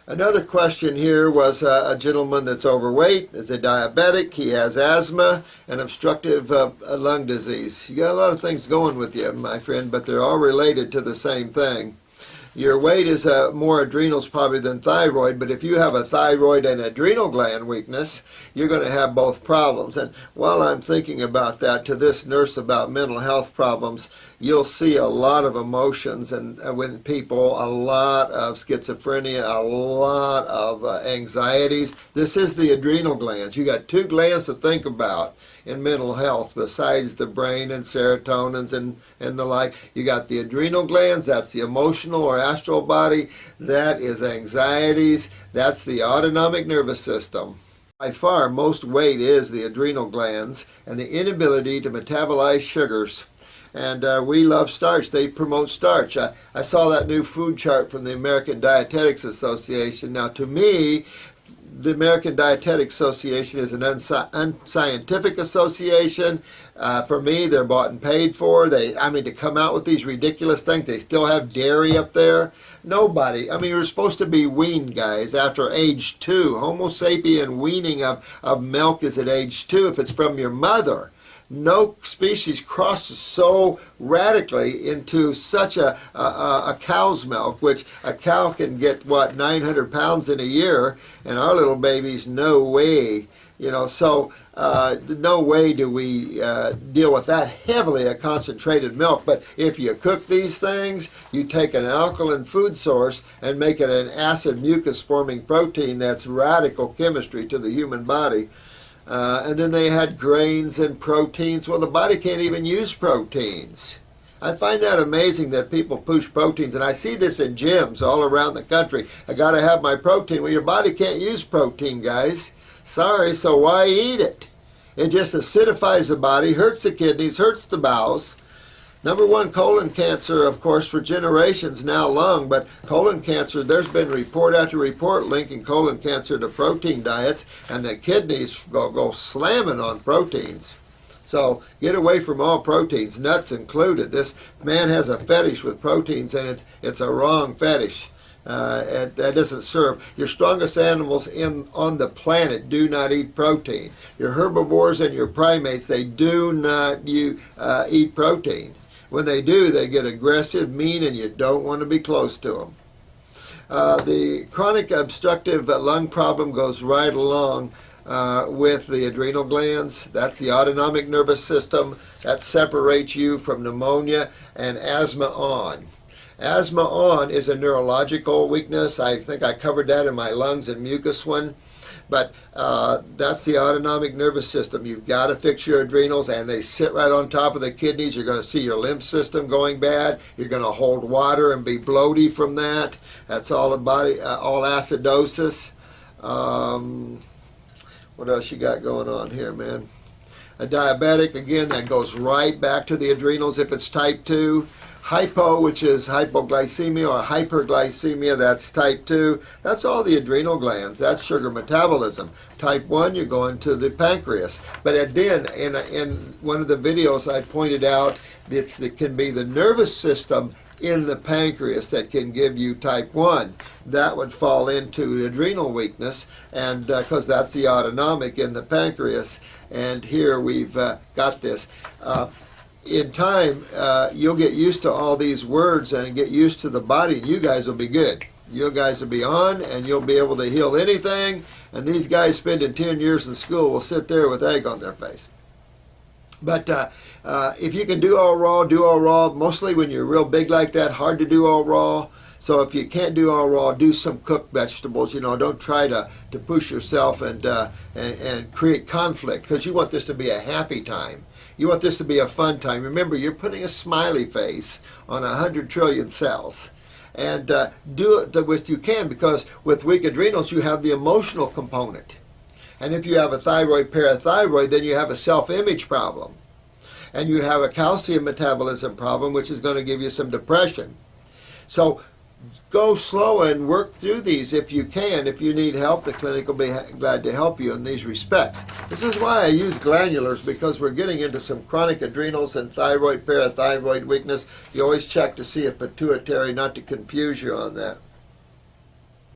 Another question here was a gentleman that's overweight, is a diabetic, he has asthma and obstructive lung disease. You got a lot of things going with you, my friend, but they're all related to the same thing. Your weight is more adrenals probably than thyroid, but if you have a thyroid and adrenal gland weakness, you're going to have both problems. And while I'm thinking about that, to this nurse about mental health problems, you'll see a lot of emotions and with people, a lot of schizophrenia, a lot of anxieties. This is the adrenal glands. You got two glands to think about in mental health besides the brain and serotonins and the like. You got the adrenal glands, that's the emotional or astral body, that is anxieties, that's the autonomic nervous system. By far most weight is the adrenal glands and the inability to metabolize sugars. And we love starch. They promote starch. I saw that new food chart from the American Dietetics Association. Now to me, the American Dietetic Association is an unscientific association. For me, they're bought and paid for. To come out with these ridiculous things, they still have dairy up there. Nobody. You're supposed to be weaned, guys, after age 2. Homo sapien weaning of milk is at age 2 if it's from your mother. No species crosses so radically into such a cow's milk, which a cow can get, 900 pounds in a year, and our little babies, no way. No way do we deal with that heavily a concentrated milk. But if you cook these things, you take an alkaline food source and make it an acid mucus forming protein. That's radical chemistry to the human body. And then they had grains and proteins. Well, the body can't even use proteins. I find that amazing that people push proteins, and I see this in gyms all around the country. I got to have my protein. Well, your body can't use protein, guys. Sorry, so why eat it? It just acidifies the body, hurts the kidneys, hurts the bowels. Number one, colon cancer, of course, for generations now lung, but colon cancer, there's been report after report linking colon cancer to protein diets, and the kidneys go slamming on proteins. So get away from all proteins, nuts included. This man has a fetish with proteins, and it's a wrong fetish. That doesn't serve. Your strongest animals on the planet do not eat protein. Your herbivores and your primates, they do not eat protein. When they do, they get aggressive, mean, and you don't want to be close to them. The chronic obstructive lung problem goes right along with the adrenal glands. That's the autonomic nervous system. That separates you from pneumonia and asthma on. Asthma on is a neurological weakness. I think I covered that in my lungs and mucus one. But that's the autonomic nervous system. You've got to fix your adrenals, and they sit right on top of the kidneys. You're going to see your lymph system going bad. You're going to hold water and be bloaty from that. That's all the body, all acidosis. What else you got going on here, man? A diabetic, again, that goes right back to the adrenals if it's type 2. Hypo, which is hypoglycemia or hyperglycemia, that's type 2. That's all the adrenal glands. That's sugar metabolism. Type 1, you're going to the pancreas. But again, in one of the videos I pointed out, it can be the nervous system in the pancreas that can give you type 1. That would fall into adrenal weakness, and because that's the autonomic in the pancreas. And here we've got this. In time, you'll get used to all these words and get used to the body, and you guys will be good. You guys will be on, and you'll be able to heal anything, and these guys spending 10 years in school will sit there with egg on their face. But if you can do all raw, do all raw. Mostly when you're real big like that, hard to do all raw. So if you can't do all raw, do some cooked vegetables. Don't try to push yourself and create conflict, because you want this to be a happy time. You want this to be a fun time. Remember, you're putting a smiley face on 100 trillion cells. And do it the best you can, because with weak adrenals, you have the emotional component. And if you have a thyroid parathyroid, then you have a self-image problem. And you have a calcium metabolism problem, which is going to give you some depression. So go slow and work through these if you can. If you need help, the clinic will be glad to help you in these respects. This is why I use glandulars, because we're getting into some chronic adrenals and thyroid, parathyroid weakness. You always check to see if pituitary, not to confuse you on that.